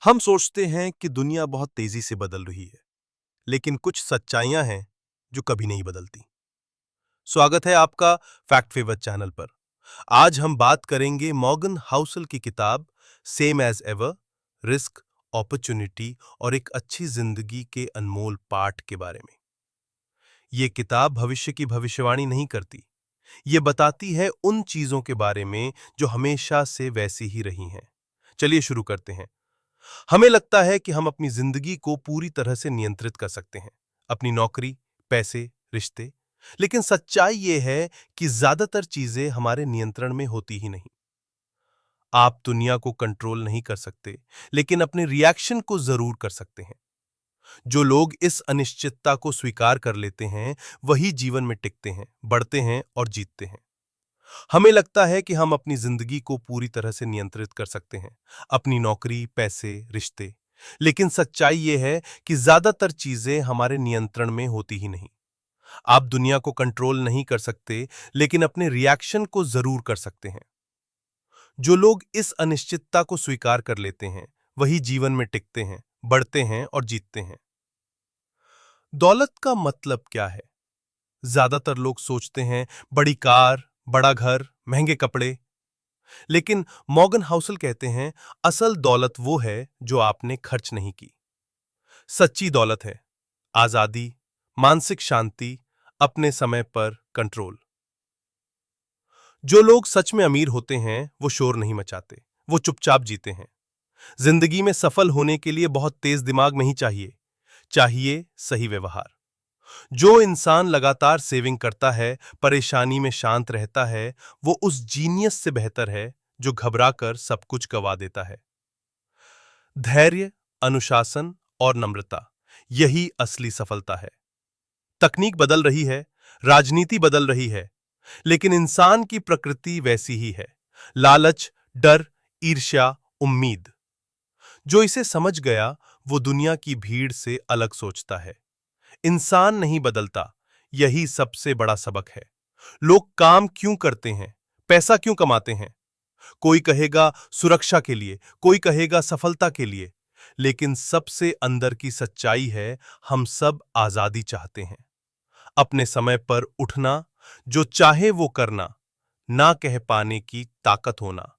हम सोचते हैं कि दुनिया बहुत तेजी से बदल रही है, लेकिन कुछ सच्चाइयां हैं जो कभी नहीं बदलती। स्वागत है आपका फैक्ट फेवर चैनल पर। आज हम बात करेंगे मॉर्गन हाउसल की किताब same as ever, risk, opportunity और एक अच्छी जिंदगी के अनमोल पाठ के बारे में। ये किताब भविष्य की भविष्यवाणी नहीं करती, ये बताती है उन चीजों के बारे में जो हमेशा से वैसी ही रही हैं। चलिए शुरू करते हैं। हमें लगता है कि हम अपनी जिंदगी को पूरी तरह से नियंत्रित कर सकते हैं, अपनी नौकरी, पैसे, रिश्ते। लेकिन सच्चाई यह है कि ज्यादातर चीजें हमारे नियंत्रण में होती ही नहीं। आप दुनिया को कंट्रोल नहीं कर सकते, लेकिन अपने रिएक्शन को जरूर कर सकते हैं। जो लोग इस अनिश्चितता को स्वीकार कर लेते हैं, वही जीवन में टिकते हैं, बढ़ते हैं और जीतते हैं। हमें लगता है कि हम अपनी जिंदगी को पूरी तरह से नियंत्रित कर सकते हैं, अपनी नौकरी, पैसे, रिश्ते। लेकिन सच्चाई यह है कि ज्यादातर चीजें हमारे नियंत्रण में होती ही नहीं। आप दुनिया को कंट्रोल नहीं कर सकते, लेकिन अपने रिएक्शन को जरूर कर सकते हैं। जो लोग इस अनिश्चितता को स्वीकार कर लेते हैं, वही जीवन में टिकते हैं, बढ़ते हैं और जीतते हैं। दौलत का मतलब क्या है? ज्यादातर लोग सोचते हैं बड़ी कार, बड़ा घर, महंगे कपड़े। लेकिन मॉर्गन हाउसल कहते हैं असल दौलत वो है जो आपने खर्च नहीं की। सच्ची दौलत है आजादी, मानसिक शांति, अपने समय पर कंट्रोल। जो लोग सच में अमीर होते हैं वो शोर नहीं मचाते, वो चुपचाप जीते हैं। जिंदगी में सफल होने के लिए बहुत तेज दिमाग नहीं चाहिए, चाहिए सही व्यवहार। जो इंसान लगातार सेविंग करता है, परेशानी में शांत रहता है, वो उस जीनियस से बेहतर है जो घबराकर सब कुछ गवा देता है। धैर्य, अनुशासन और नम्रता, यही असली सफलता है। तकनीक बदल रही है, राजनीति बदल रही है, लेकिन इंसान की प्रकृति वैसी ही है। लालच, डर, ईर्ष्या, उम्मीद। जो इसे समझ गया, वो दुनिया की भीड़ से अलग सोचता है। इंसान नहीं बदलता, यही सबसे बड़ा सबक है। लोग काम क्यों करते हैं, पैसा क्यों कमाते हैं? कोई कहेगा सुरक्षा के लिए, कोई कहेगा सफलता के लिए। लेकिन सबसे अंदर की सच्चाई है, हम सब आजादी चाहते हैं। अपने समय पर उठना, जो चाहे वो करना, ना कह पाने की ताकत होना।